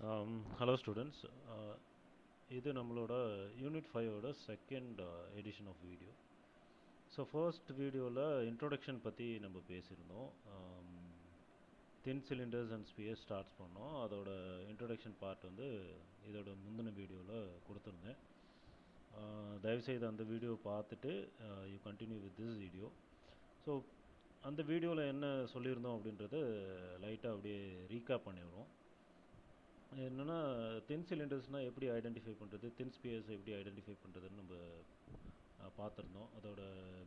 Hello students. இது நம்மளோட unit 5ஓட second edition of video. So first வீடியோவில் இன்ட்ரோடக்ஷன் பற்றி நம்ம பேசியிருந்தோம். Thin cylinders and spheres starts பண்ணோம். அதோட இன்ட்ரோடக்ஷன் பார்ட் வந்து இதோட முந்தின வீடியோவில் கொடுத்துருந்தேன். தயவுசெய்து அந்த வீடியோ பார்த்துட்டு you continue with this video. So அந்த வீடியோவில் என்ன சொல்லியிருந்தோம் அப்படின்றது லைட்டாக அப்படியே ரீகேப் பண்ணிடுவோம். என்னென்னா தின் சிலிண்டர்ஸ்னால் எப்படி ஐடென்டிஃபை பண்ணுறது, தின் ஸ்பியர்ஸ் எப்படி ஐடென்டிஃபை பண்ணுறதுன்னு நம்ம பார்த்துருந்தோம். அதோட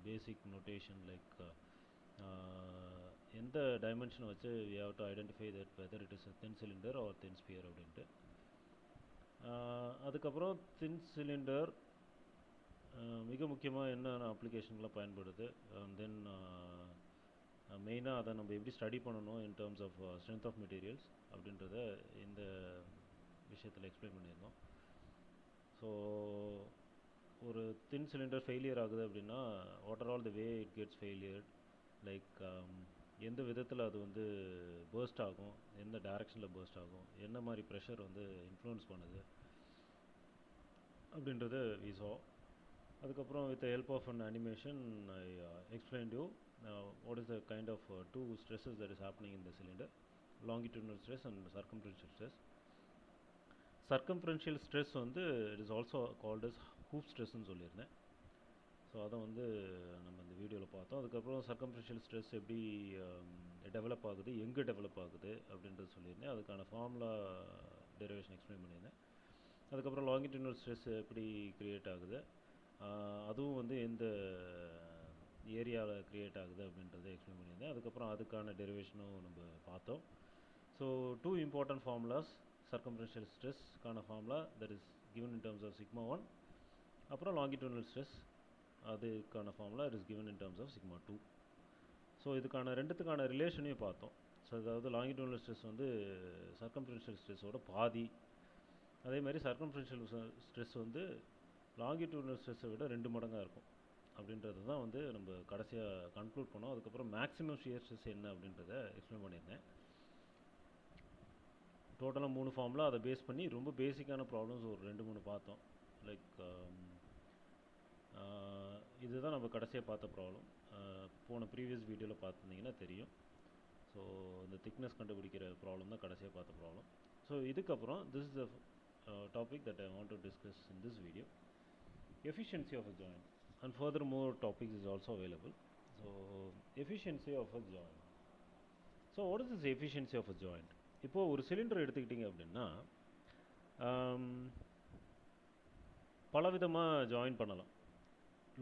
பேசிக் நோட்டேஷன் லைக் எந்த டைமென்ஷனை வச்சு we have to identify that whether it is a thin cylinder or thin sphere அப்படின்ட்டு. அதுக்கப்புறம் தின் சிலிண்டர் மிக முக்கியமாக என்னென்ன அப்ளிகேஷன்லாம் பயன்படுது, தென் மெயினாக அதை நம்ம எப்படி ஸ்டடி பண்ணணும் in terms of strength of materials அப்படின்றத இந்த விஷயத்தில் எக்ஸ்பிளைன் பண்ணியிருந்தோம். ஸோ ஒரு தின் சிலிண்டர் ஃபெயிலியர் ஆகுது அப்படின்னா what are all the way it gets failure, like எந்த விதத்தில் அது வந்து பர்ஸ்ட் ஆகும், எந்த டைரக்ஷனில் பர்ஸ்ட் ஆகும், என்ன மாதிரி ப்ரெஷர் வந்து இன்ஃப்ளூயன்ஸ் பண்ணுது அப்படின்றத வி saw. அதுக்கப்புறம் with the help of an animation I explained you what is the kind of two stresses that is happening in the cylinder, longitudinal stress and circumferential stress. Circumferential stress வந்து it is also called as hoop stress ன்னு சொல்லியிருந்தேன். So அதை வந்து நம்ம இந்த வீடியோவில் பார்த்தோம். அதுக்கப்புறம் சர்க்கம்ஃபரன்ஷியல் ஸ்ட்ரெஸ் எப்படி டெவலப் ஆகுது, எங்கே டெவலப் ஆகுது அப்படின்றது சொல்லியிருந்தேன். அதுக்கான ஃபார்முலா டெரிவேஷன் எக்ஸ்பிளைன் பண்ணியிருந்தேன். அதுக்கப்புறம் லாங்கிட்யூடினல் ஸ்ட்ரெஸ் எப்படி க்ரியேட் ஆகுது, அதுவும் வந்து எந்த ஏரியாவில் க்ரியேட் ஆகுது அப்படின்றத எக்ஸ்பிளைன் பண்ணியிருந்தேன். அதுக்கப்புறம் அதுக்கான டெரிவேஷனும் நம்ம பார்த்தோம். So two important formulas, circumferential ஸ்ட்ரெஸ்க்கான formula that is given in terms of sigma 1, அப்புறம் லாங்கிட்யூடினல் ஸ்ட்ரெஸ் அதுக்கான formula it is given in terms of sigma 2. So இதுக்கான ரெண்டுத்துக்கான ரிலேஷனையும் பார்த்தோம். ஸோ அதாவது லாங்கிட்யூடினல் ஸ்ட்ரெஸ் வந்து சர்க்கம்ஃபரன்ஷியல் ஸ்ட்ரெஸ்ஸோட பாதி, அதே மாதிரி சர்க்கம்ஃபரன்ஷியல் ஸ்ட்ரெஸ் வந்து லாங்கிட்யூடினல் ஸ்ட்ரெஸ்ஸை விட 2 மடங்காக இருக்கும் அப்படின்றது தான் வந்து நம்ம கடைசியாக கன்க்ளூட் பண்ணோம். அதுக்கப்புறம் மேக்ஸிமம் ஷியர் ஸ்ட்ரெஸ் என்ன அப்படின்றத எக்ஸ்பிளைன் பண்ணியிருந்தேன். டோட்டலாக 3 ஃபார்முலா, அதை பேஸ் பண்ணி ரொம்ப பேசிக்கான ப்ராப்ளம்ஸ் ஒரு 2-3 பார்த்தோம். லைக் இதுதான் நம்ம கடைசியாக பார்த்த ப்ராப்ளம். போன ப்ரீவியஸ் வீடியோவில் பார்த்துருந்தீங்கன்னா தெரியும். ஸோ இந்த திக்னஸ் கண்டுபிடிக்கிற ப்ராப்ளம் தான் கடைசியாக பார்த்த ப்ராப்ளம். ஸோ இதுக்கப்புறம் this is the topic that I want to discuss in this video, efficiency of a joint, and furthermore topics is also available. So efficiency of a joint. So what is this efficiency of a joint? இப்போது ஒரு cylinder எடுத்துக்கிட்டிங்க அப்படின்னா பலவிதமாக join பண்ணலாம்.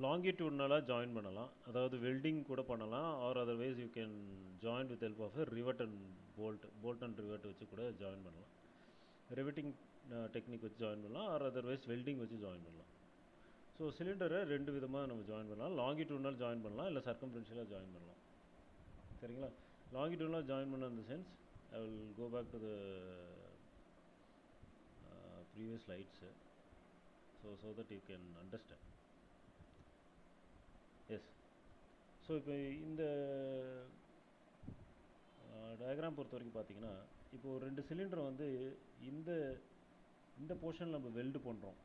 லாங்கிட்யூட்னலாக join பண்ணலாம், அதாவது welding கூட பண்ணலாம், or otherwise you can join with help of rivet and bolt and rivet வச்சு கூட ஜாயின் பண்ணலாம். ரிவட்டிங் டெக்னிக் வச்சு ஜாயின் பண்ணலாம், ஆர் அதர்வைஸ் வெல்டிங் வச்சு ஜாயின் பண்ணலாம். ஸோ சிலிண்டரை 2 விதமாக நம்ம ஜாயின் பண்ணலாம். லாங்கிட்யூட்னல் ஜாயின் பண்ணலாம், இல்லை சர்க்கம்ஃபரன்ஷியலாக ஜாயின் பண்ணலாம். சரிங்களா? லாங்கிட்யூட்னலாக ஜாயின் பண்ண இந்த sense I will go back to the previous slides so that you can understand. Yes. So இப்போ இந்த டயக்ராம் பொறுத்த வரைக்கும் பார்த்தீங்கன்னா, இப்போது 2 சிலிண்டர் வந்து இந்த போர்ஷனில் நம்ம வெல்டு பண்ணுறோம்,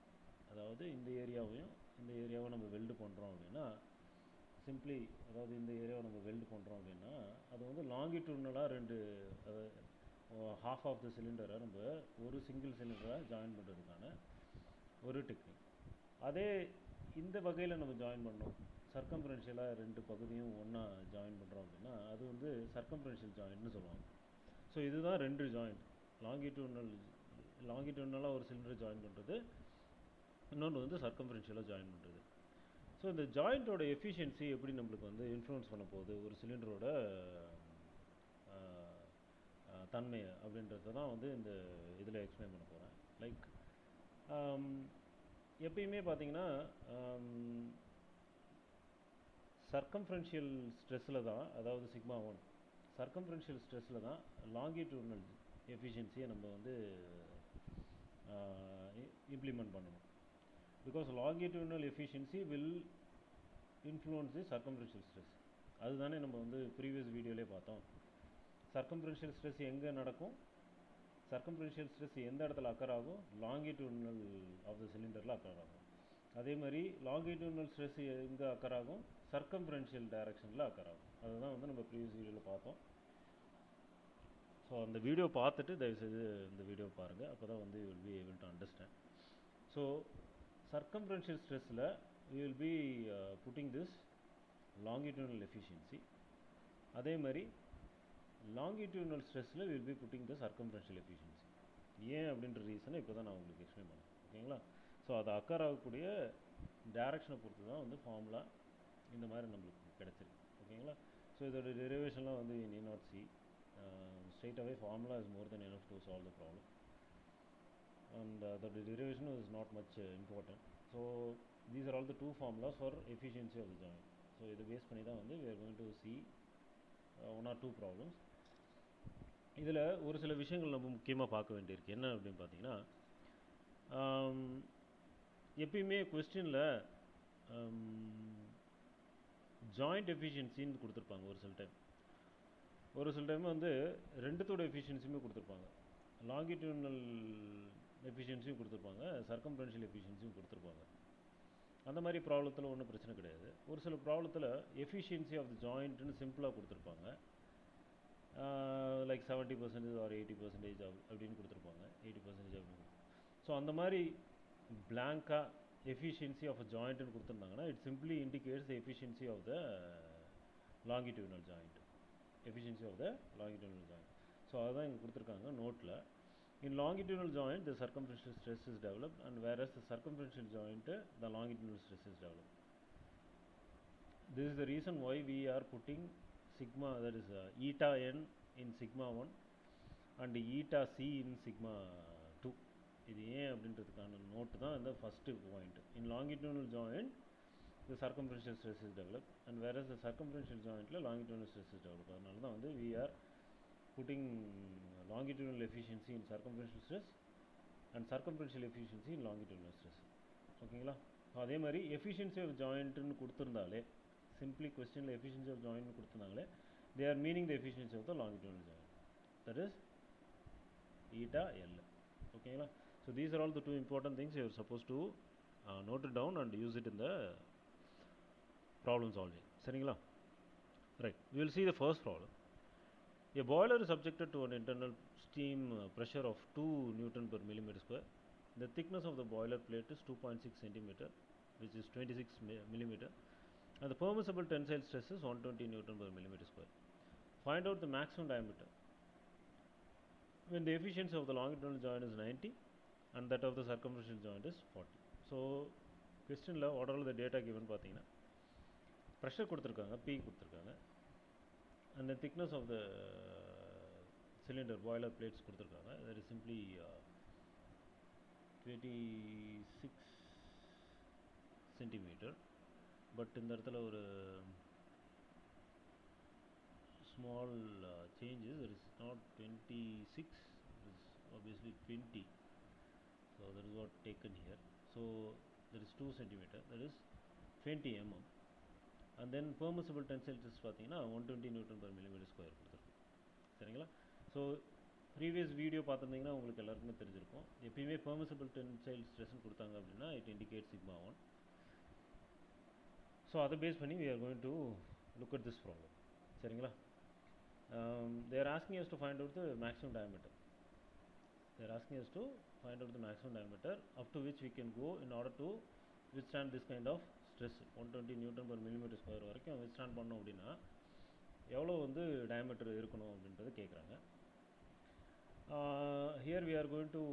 அதாவது இந்த ஏரியாவும் நம்ம வெல்டு பண்ணுறோம் அப்படின்னா சிம்பிளி, அதாவது இந்த ஏரியாவை நம்ம வெல்டு பண்ணுறோம் அப்படின்னா அது வந்து லாங்கிட்யூட்னலாக 2 ஹாஃப் ஆஃப் த சிலிண்டரை நம்ம ஒரு சிங்கிள் சிலிண்டராக ஜாயின் பண்ணுறதுக்கான ஒரு டெக்னிக். அதே இந்த வகையில் நம்ம ஜாயின் பண்ணோம், சர்க்கம்ஃபரன்ஷியலாக 2 பகுதியும் ஒன்றா ஜாயின் பண்ணுறோம் அப்படின்னா அது வந்து சர்க்கம்ஃபரன்ஷியல் ஜாயின்ட்னு சொல்லுவாங்க. ஸோ இதுதான் 2 ஜாயிண்ட், லாங்கிட்யூட்னலாக ஒரு சிலிண்டர் ஜாயின் பண்ணுறது, இன்னொன்று வந்து சர்க்கம்ஃபரன்ஷியலாக ஜாயின் பண்ணுறது. ஸோ இந்த ஜாயிண்ட்டோட எஃபிஷியன்சி எப்படி நம்மளுக்கு வந்து இன்ஃப்ளூயன்ஸ் பண்ண போகுது ஒரு சிலிண்டரோட தன்மை அப்படின்றத தான் வந்து இந்த இதில் எக்ஸ்பிளைன் பண்ண போகிறேன். லைக் எப்பயுமே பார்த்தீங்கன்னா சர்க்கம்ஃபரன்ஷியல் ஸ்ட்ரெஸ்ஸில் தான், அதாவது சிக்மா 1 சர்க்கம்ஃபரன்ஷியல் ஸ்ட்ரெஸ்ஸில் தான் லாங்கிட்யூட்னல் எஃபிஷியன்சியை நம்ம வந்து இம்ப்ளிமெண்ட் பண்ணணும். Because longitudinal efficiency will influence the circumferential stress. அதுதானே நம்ம வந்து ப்ரீவியஸ் வீடியோலே பார்த்தோம். சர்க்கம்ஃபரன்ஷியல் ஸ்ட்ரெஸ் எங்கே நடக்கும், சர்க்கம்ஃபரன்ஷியல் ஸ்ட்ரெஸ் எந்த இடத்துல அக்கர் ஆகும், லாங்கிடியூட்னல் ஆஃப் த சிலிண்டரில் அக்கர் ஆகும். அதே மாதிரி லாங்கிடியூட்னல் ஸ்ட்ரெஸ் எங்கே அக்கர் ஆகும், சர்க்கம்ஃபரன்ஷியல் டைரக்ஷனில் அக்கர் ஆகும். அதுதான் வந்து நம்ம ப்ரீவியஸ் வீடியோவில் பார்த்தோம். ஸோ அந்த வீடியோ பார்த்துட்டு தயவுசெய்து இந்த வீடியோ பாருங்கள், அப்போ தான் வந்து you will be able to understand. So circumferential ஸ்ட்ரெஸ்ஸில் you will be putting this longitudinal efficiency. அதே மாதிரி longitudinal ஸ்ட்ரெஸ்ஸில் will be putting the circumferential efficiency. ஏன் அப்படின்ற ரீசனை இப்போ தான் நான் உங்களுக்கு எக்ஸ்பிளைன் பண்ணேன். ஓகேங்களா? ஸோ அது அக்கர் ஆகக்கூடிய டைரக்ஷனை பொறுத்து தான் வந்து ஃபார்முலா இந்த மாதிரி நம்மளுக்கு கிடைச்சிருக்கு. ஓகேங்களா? ஸோ இதோட டெரிவேஷன்லாம் வந்து நீ not C, straight away formula is more then enough to solve the problem, and the derivation is not much important. So these are all the two formulas for efficiency of the joint. So இதை base பண்ணி தான் வந்து we are going to see one or two problems. இதில் ஒரு சில விஷயங்கள் நம்ம முக்கியமாக பார்க்க வேண்டியிருக்கு. என்ன அப்படின்னு பார்த்தீங்கன்னா, எப்பயுமே கொஸ்டினில் ஜாயிண்ட் எஃபிஷியன்சின்னு கொடுத்துருப்பாங்க. ஒரு சில டைம் வந்து ரெண்டுத்தோட எஃபிஷியன்சியுமே கொடுத்துருப்பாங்க. லாங்கிடியூட்னல் எஃபிஷியன்சியும் கொடுத்துருப்பாங்க, சர்க்கம்ஃபரன்ஷியல் எஃபிஷியன்சியும் கொடுத்துருப்பாங்க. அந்த மாதிரி ப்ராப்ளத்தில் ஒன்றும் பிரச்சனை கிடையாது. ஒரு சில ப்ராப்ளத்தில் எஃபிஷியன்சி ஆஃப் த ஜாயிண்ட்னு சிம்பிளாக கொடுத்துருப்பாங்க, லைக் 70% ஆர் 80% அப்படின்னு கொடுத்துருப்பாங்க, 80% அப்படின்னு. ஸோ அந்த மாதிரி பிளாங்காக எஃபிஷியன்சி ஆஃப் அ ஜாயிண்ட்னு கொடுத்துருந்தாங்கன்னா it simply indicates the efficiency of the longitudinal joint. So அதுதான் இங்கே கொடுத்துருக்காங்க நோட்டில். In longitudinal joint, the circumferential stress is developed, and whereas the circumferential joint, the longitudinal stress is developed. This is the reason why we are putting sigma, that is eta n in sigma 1 and eta c in sigma 2. இது ஏன் அப்படின்றதுக்கான note தான் இந்த first point. In longitudinal joint, the circumferential stress is developed, and whereas the circumferential joint, longitudinal stress is developed. அதனால தான் வந்து we are putting longitudinal efficiency in circumferential stress and circumferential efficiency in longitudinal stress. ஓகேங்களா? அதே மாதிரி efficiency of ஜாயிண்ட்னு கொடுத்துருந்தாலே, simply கொஸ்டினில் efficiency of ஜாயிண்ட்னு கொடுத்துருந்தாங்களே, they are meaning the efficiency of the longitudinal joint, that is eta L. ஓகேங்களா? So these are all the two important things you are suppose to note it down and use it in the problem solving. சரிங்களா? Right, we will see the first problem. A boiler is subjected to an internal steam pressure of 2 Newton per millimeter square. The thickness of the boiler plate is 2.6 centimeter, which is 26 millimeter, and the permissible tensile stress is 120 Newton per millimeter square. Find out the maximum diameter when the efficiency of the longitudinal joint is 90 and that of the circumferential joint is 40. So question la what are all the data given பார்த்தீங்கன்னா, pressure கொடுத்துருக்காங்க, P கொடுத்துருக்காங்க, and the thickness of the cylinder boiler plates கொடுத்துருக்காங்க. that is simply 26 centimeter. But இந்த இடத்துல ஒரு small changes. There is not 26, it is obviously 20. So that is what taken here. So there is 2 centimeter, that is 20 mm. And then permissible tensile stress பார்த்தீங்கன்னா 120 Newton per millimeter square கொடுத்துருக்கு. சரிங்களா? So previous video பார்த்துருந்தீங்கன்னா உங்களுக்கு எல்லாருக்குமே தெரிஞ்சிருக்கும். எப்பயுமே permissible tensile ஸ்ட்ரெஸ்ன்னு கொடுத்தாங்க அப்படின்னா இட் இண்டிகேட் சிக்மா 1. ஸோ அதை பேஸ் பண்ணி we are going to look at this problem. சரிங்களா? they are asking us to find out the maximum diameter. They are asking us to find out the maximum diameter up to which we can go in order to withstand this kind of stress. 120 Newton per millimeter square வரைக்கும் withstand பண்ணோம் அப்படின்னா எவ்வளோ வந்து diameter இருக்கணும் அப்படின்றத கேட்குறாங்க. Here we are going to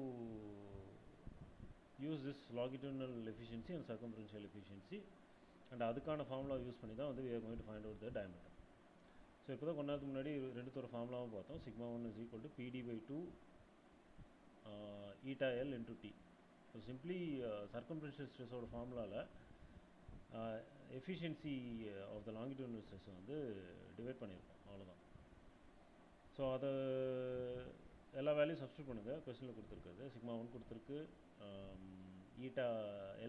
use this longitudinal efficiency and circumferential efficiency, and அதுக்கான formula use பண்ணி தான் வந்து we are going to find out the diameter. So இப்போ தான் கொஞ்ச நேரத்துக்கு முன்னாடி ரெண்டுத்தோட ஃபார்முலாவும் பார்த்தோம். Sigma 1 is equal to PD/2 eta L into T. So simply circumferential ஸ்ட்ரெஸ்ஸோட ஃபார்முலாவில் efficiency of the longitudinal stress வந்து டிவைட் பண்ணியிருக்கோம், அவ்வளோதான். ஸோ அதை எல்லா வேல்யூயும் சப்ஸ்டியூட் பண்ணுங்கள். கொஸ்டினில் கொடுத்துருக்குது சிக்மா 1 கொடுத்துருக்கு, eta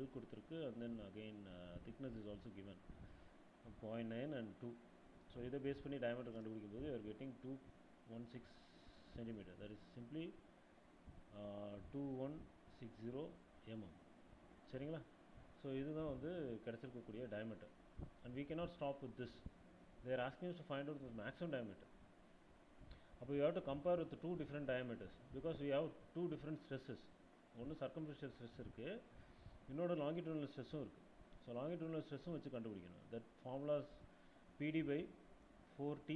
L கொடுத்துருக்கு, and then again thickness is also given 0.9 and 2. So இதை பேஸ் பண்ணி டயமீட்டர் கண்டுபிடிக்கும் போது we are getting 216 centimeter. that is simply 2160 mm. சரிங்களா? ஸோ இதுதான் வந்து கிடச்சிருக்கக்கூடிய diameter. And we cannot stop with this. They are asking us to find out the maximum diameter. அப்போ you have to compare with the two different diameters because we have two different stresses. ஒன்று circumferential stress இருக்குது, இன்னொரு longitudinal stressம் இருக்குது. So longitudinal stressம் வச்சு கண்டுபிடிக்கணும். That formula is PD by 4T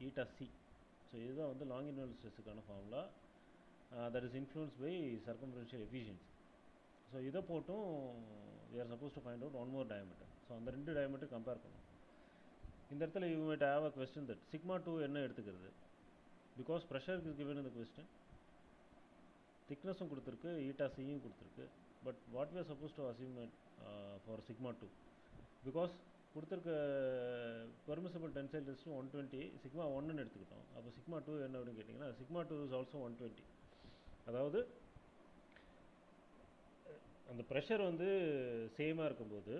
eta C. So இதுதான் வந்து longitudinal stressக்கான formula that is influenced by circumferential efficiency. So இதை போட்டும் we are supposed to find out one more diameter. So அந்த ரெண்டு diameter compare பண்ணணும். இந்த இடத்துல you might have a question that sigma 2 என்ன எடுத்துக்கிறது, because pressure is given in the question, thicknessம் கொடுத்துருக்கு, eta Cயும் கொடுத்துருக்கு. But what we are supposed to assume for sigma 2, because கொடுத்துருக்க permissible tensile test 120, sigma 1ன்னு எடுத்துக்கிட்டோம். அப்போ sigma 2 என்ன அப்படின்னு கேட்டிங்கன்னா sigma 2 is also 120. அதாவது அந்த ப்ரெஷர் வந்து சேமாக இருக்கும்போது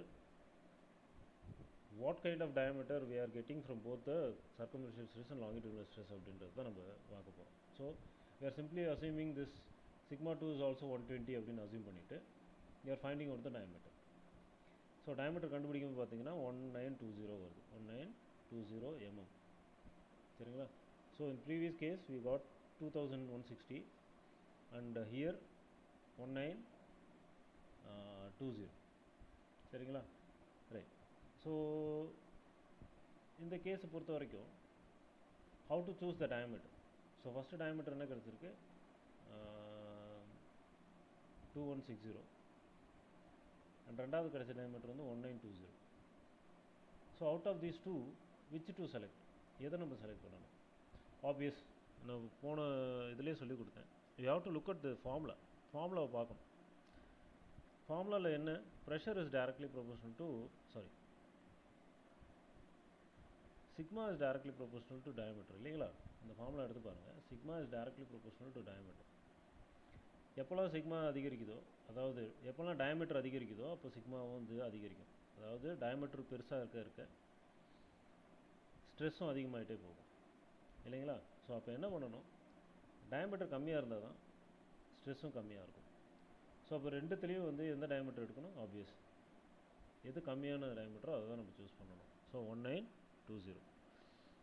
what kind of diameter we are getting from both the circumferential stress and longitudinal stress அப்படின்றது தான் நம்ம பார்க்க போகிறோம். So we are simply assuming this sigma 2 is also 120 அப்படின்னு assume பண்ணிவிட்டு we are finding out the diameter. So diameter கண்டுபிடிக்கும் பார்த்தீங்கன்னா 1920 வருது, 1920 mm. சரிங்களா? So in previous case we got 2160 and here 1920. சரிங்களா? ரைட். ஸோ இந்த கேஸை பொறுத்த வரைக்கும் how to choose the diameter. So first diameter என்ன கிடச்சிருக்கு, 2160 அண்ட் ரெண்டாவது கிடைச்ச diameter வந்து 1920. So out of these two which to select, எதை நம்ம செலக்ட் பண்ணணும்? ஆப்வியஸ், நான் போன இதிலே சொல்லி கொடுத்தேன், you have to look at the ஃபார்முலாவை பார்க்கணும். ஃபார்முலாவில் என்ன, pressure is directly proportional to sigma is directly proportional to diameter இல்லைங்களா? இந்த ஃபார்முலா எடுத்து பாருங்கள். Sigma is directly proportional to diameter. எப்போல்லாம் சிக்மா அதிகரிக்குதோ, அதாவது எப்போல்லாம் டயமீட்டர் அதிகரிக்குதோ அப்போ சிக்மாவும் வந்து அதிகரிக்கும். அதாவது டயமீட்டர் பெருசாக இருக்க ஸ்ட்ரெஸ்ஸும் அதிகமாகிட்டே போகும் இல்லைங்களா? ஸோ அப்போ என்ன பண்ணணும், டயமீட்டர் கம்மியாக இருந்தால் தான் ஸ்ட்ரெஸ்ஸும் கம்மியாக இருக்கும். ஸோ அப்போ ரெண்டுத்துலேயும் வந்து எந்த டயமீட்டர் எடுக்கணும், ஆப்வியஸ் எது கம்மியான டயமீட்டரோ அதை தான் நம்ம சூஸ் பண்ணணும். So 1920.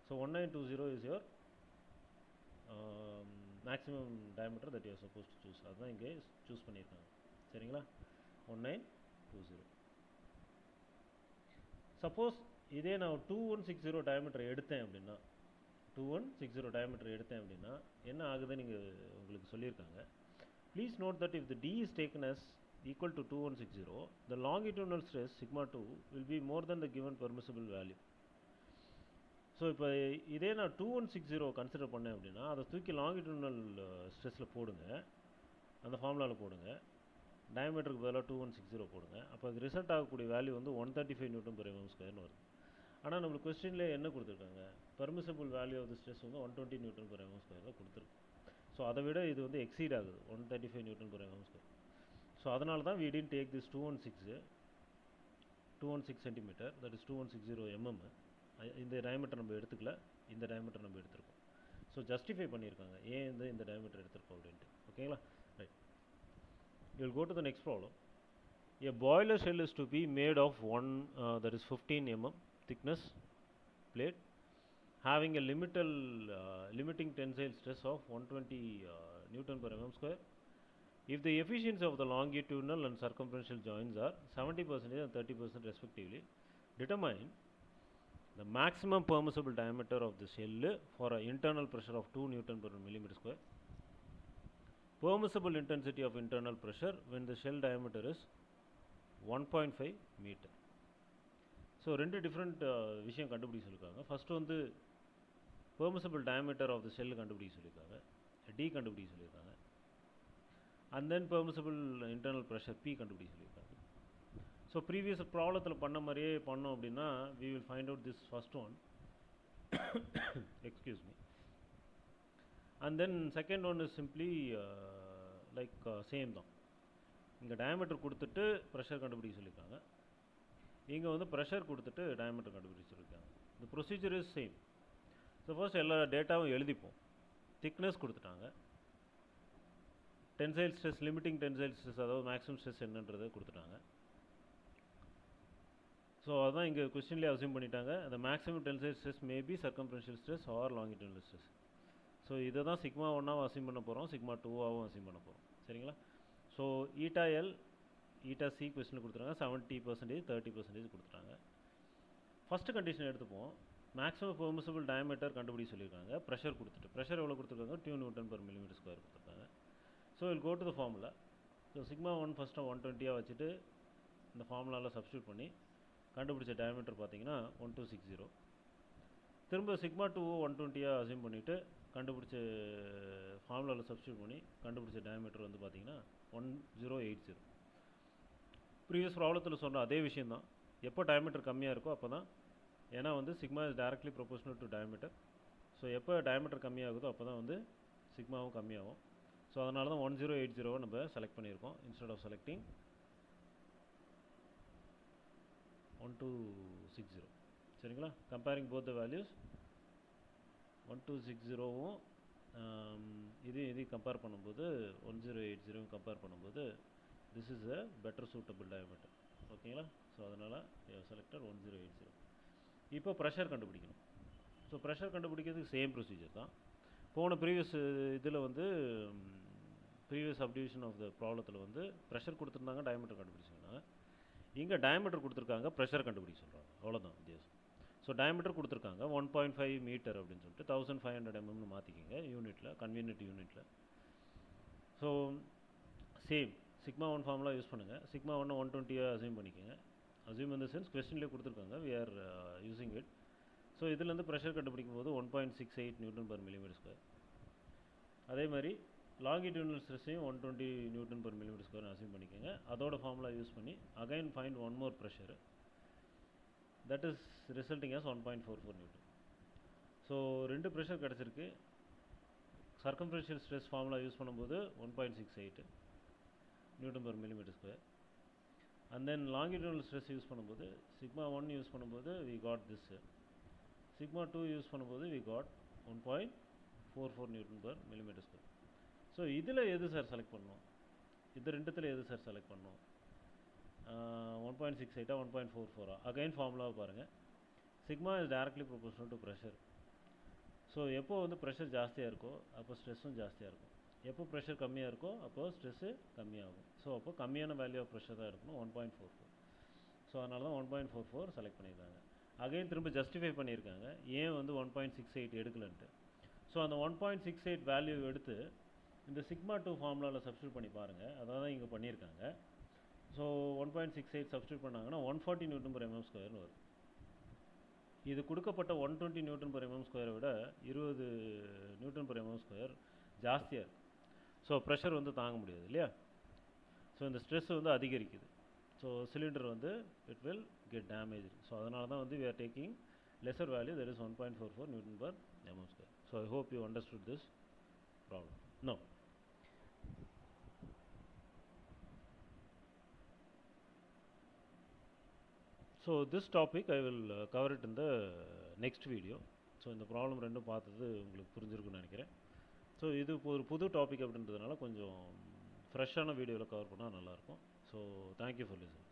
So 1920 is your maximum diameter that you are suppose to choose. அதுதான் இங்கே சூஸ் பண்ணியிருக்காங்க. சரிங்களா? 1920. சப்போஸ் இதே நான் 2160 டயமீட்டர் எடுத்தேன் அப்படின்னா, 2160 டயமீட்டர் எடுத்தேன் அப்படின்னா என்ன ஆகுதுன்னு நீங்கள் உங்களுக்கு சொல்லியிருக்காங்க. Please note that if the D is taken as equal to 2160, the longitudinal stress sigma 2 will be more than the given permissible value. So இப்போ இதே நான் 2160 கன்சிடர் பண்ணேன் அப்படின்னா அதை தூக்கி லாங்கிட்யூடினல் ஸ்ட்ரெஸ்ஸில் போடுங்க, அந்த ஃபார்முலாவில் போடுங்க, டயமீட்டருக்கு பதிலாக 2160 போடுங்க. அப்போ அது ரிசல்ட் ஆகக்கூடிய வேல்யூ வந்து 135 Nm/mm² வருது. ஆனால் நம்மளுக்கு கொஸ்டின்லேயே என்ன கொடுத்துருக்காங்க, permissible value of the stress வந்து 120 Nm/mm² தான் கொடுத்துருக்கு. ஸோ அதை விட இது வந்து எக்ஸீட் ஆகுது 135 Nm/mm². ஸோ அதனால தான் we didn't take this 216 cm, that is 2160 mm. இந்த டயமீட்டர் நம்ம எடுத்துக்கல, இந்த டயமீட்டர் நம்ம எடுத்துருக்கோம். ஸோ ஜஸ்டிஃபை பண்ணியிருக்காங்க ஏன் இந்த டயமீட்டர் எடுத்துருக்கோம் அப்படின்ட்டு. ஓகேங்களா? Right. You will go to the next problem. A boiler shell is to be made of that is 15 mm thickness plate having a limiting tensile stress of 120 Nm/mm². If the efficiency of the longitudinal and circumferential joints are 70% and 30% respectively, determine the maximum permissible diameter of the shell for an internal pressure of 2 Nm/mm². Permissible intensity of internal pressure when the shell diameter is 1.5 meter. So ரெண்டு different விஷயம் கண்டுபிடிக்க சொல்லியிருக்காங்க. First வந்து permissible diameter of the shell கண்டுபிடிக்க சொல்லியிருக்காங்க, T கண்டுபிடிக்க சொல்லியிருக்காங்க. And then permissible internal pressure P கண்டுபிடிக்க சொல்லியிருக்காங்க. ஸோ ப்ரீவியஸ் ப்ராப்ளத்தில் பண்ண மாதிரியே பண்ணோம் அப்படின்னா we will find out this first one excuse me, and then second one is simply like same தான். இங்கே டயமீட்டர் கொடுத்துட்டு ப்ரெஷர் கண்டுபிடிக்க சொல்லியிருக்காங்க, இங்கே வந்து ப்ரெஷர் கொடுத்துட்டு டயமீட்டர் கண்டுபிடிக்க சொல்லியிருக்காங்க. இந்த procedure is same. So first எல்லா டேட்டாவும் எழுதிப்போம். திக்னஸ் கொடுத்துட்டாங்க, tensile stress, limiting tensile stress, அதாவது மேக்ஸிமம் ஸ்ட்ரெஸ் என்னன்றதை கொடுத்துட்டாங்க. ஸோ அதான் இங்கே கொஸ்டின்லேயே அசியூம் பண்ணிட்டாங்க. அந்த maximum tensile stress maybe circumferential stress or longitudinal stress. So இதை தான் சிக்மா 1ஆகவும் அசியூம் பண்ண போகிறோம், சிக்மா 2ஆகவும் அசியூம் பண்ண போகிறோம். சரிங்களா? So eta L eta C question கொடுத்துட்டாங்க. 70%, 30% கொடுத்துட்டாங்க. ஃபஸ்ட்டு கண்டிஷன் எடுத்துப்போம். மேக்ஸிமம் பெர்மிசிபிள் டயமீட்டர் கண்டுபிடி சொல்லியிருக்காங்க. ப்ரெஷர் கொடுத்துட்டு, ப்ரெஷர் எவ்வளோ கொடுத்துருக்காங்க? 2 Nm/mm² கொடுத்துருக்காங்க. So will go to the formula. So sigma 1 first 120 வச்சுட்டு இந்த ஃபார்முலாவில் சப்ஸ்டியூட் பண்ணி கண்டுபிடிச்ச டயமீட்டர் பார்த்தீங்கன்னா 1260. திரும்ப சிக்மா 2 120 அசியூம் பண்ணிவிட்டு கண்டுபிடிச்ச ஃபார்முலாவில் சப்ஸ்டியூட் பண்ணி கண்டுபிடிச்ச டயமீட்டர் வந்து பார்த்தீங்கன்னா 1080. ப்ரீவியஸ் ப்ராப்ளத்தில் சொன்ன அதே விஷயந்தான். எப்போ டயமீட்டர் கம்மியாக இருக்கோ அப்போ தான், ஏன்னா வந்து sigma is directly proportional to diameter. So எப்போ டயமீட்டர் கம்மியாகுதோ அப்போ தான் வந்து சிக்மாவும் கம்மியாகும். ஸோ அதனால தான் 1080 நம்ம செலக்ட் பண்ணியிருக்கோம் இன்ஸ்டெட் ஆஃப் செலக்டிங் 1260. சரிங்களா? கம்பேரிங் போத் த வேல்யூஸ் 1260வும் இதையும் கம்பேர் பண்ணும்போது 1080 கம்பேர் பண்ணும்போது this is a better suitable diameter. ஓகேங்களா? ஸோ அதனால் செலக்டட் 1080. இப்போ ப்ரெஷர் கண்டுபிடிக்கணும். ஸோ ப்ரெஷர் கண்டுபிடிக்கிறதுக்கு சேம் ப்ரொசீஜர் தான். போன ப்ரீவியஸ் இதில் வந்து ப்ரீவியஸ் சப்டிவிஷன் ஆஃப் த ப்ராப்ளத்தில் வந்து ப்ரெஷர் கொடுத்துருந்தாங்க, டயமீட்டர் கண்டுபிடிச்சிருந்தாங்க. இங்கே டயமீட்டர் கொடுத்துருக்காங்க, ப்ரெஷர் கண்டுபிடிக்க சொல்கிறாங்க. அவ்வளோதான் வித்தியாசம். ஸோ டயமீட்டர் கொடுத்துருக்காங்க 1.5 மீட்டர் அப்படின்னு சொல்லிட்டு 1500 mm மாற்றிக்கிங்க யூனிட்டில், கன்வீனியன்ட் யூனிட்டில். So same sigma 1 formula use பண்ணுங்கள். சிக்மா 1 120 அசியூம் பண்ணிக்கோங்க. அசியூம் இந்த சென்ஸ் கொஸ்டின்லேயே கொடுத்துருக்காங்க, we are using it. So இதுலேருந்து ப்ரெஷர் கண்டுபிடிக்கும் போது 1.68 Nm/mm². அதே மாதிரி லாங்கிடியூனல் ஸ்ட்ரெஸ்ஸையும் 120 Nm/mm² அசியூம் பண்ணிக்கோங்க. அதோட ஃபார்முலா யூஸ் பண்ணி again find one more pressure, that is resulting as 1.44 N. So ரெண்டு ப்ரெஷர் கிடச்சிருக்கு. சர்க்கம்ஃபரன்ஷியல் ஸ்ட்ரெஸ் ஃபார்முலா யூஸ் பண்ணும்போது 1.68 Nm/mm². And then longitudinal stress use பண்ணும்போது சிக்மா 1 யூஸ் பண்ணும்போது we got this. Sigma 2 use பண்ணும்போது we got 1.44 Nm/mm². So இதில் எது sir select பண்ணணும்? இது ரெண்டுத்தில் எது சார் செலக்ட் பண்ணணும்? 1.68 1.44? அகைன் ஃபார்முலாவை பாருங்கள். Sigma is directly proportional to pressure. So எப்போ வந்து ப்ரெஷர் ஜாஸ்தியாக இருக்கோ அப்போ ஸ்ட்ரெஸ்ஸும் ஜாஸ்தியாக இருக்கும். எப்போ ப்ரெஷர் கம்மியாக இருக்கோ அப்போது ஸ்ட்ரெஸ்ஸு கம்மியாகும். ஸோ அப்போ கம்மியான வேல்யூ ஆஃப் ப்ரெஷர் தான் இருக்கணும், 1.44. ஸோ அதனால தான் 1.44 செலக்ட் பண்ணியிருக்காங்க. அகைன் திரும்ப ஜஸ்டிஃபை பண்ணியிருக்காங்க ஏன் வந்து 1.68 எடுக்கலன்ட்டு. ஸோ அந்த 1.68 வேல்யூ எடுத்து இந்த சிக்மா 2 ஃபார்முலாவில் சப்ஸ்டியூட் பண்ணி பாருங்கள். அதான் தான் இங்கே பண்ணியிருக்காங்க. ஸோ 1.68 சப்ஸ்டியூட் பண்ணாங்கன்னா 140 Nm/mm² வரும். இது கொடுக்கப்பட்ட 120 Nm/mm² விட 20 Nm/mm² ஜாஸ்தியாக இருக்குது. ஸோ ப்ரெஷர் வந்து தாங்க முடியாது இல்லையா? ஸோ இந்த ஸ்ட்ரெஸ் வந்து அதிகரிக்குது. ஸோ சிலிண்டர் வந்து it will get damage. So அதனால தான் வந்து we are taking lesser value, that is 1.44 Nm/mm². So I hope you understood this problem. Now so this topic I will cover it in the next video. So இந்த problem ரெண்டும் பார்த்தது உங்களுக்கு புரிஞ்சிருக்குன்னு நினைக்கிறேன். So இது ஒரு புது டாபிக் அப்படின்றதுனால கொஞ்சம் ஃப்ரெஷ்ஷான வீடியோவில் கவர் பண்ணால் நல்லாயிருக்கும். So thank you for listening.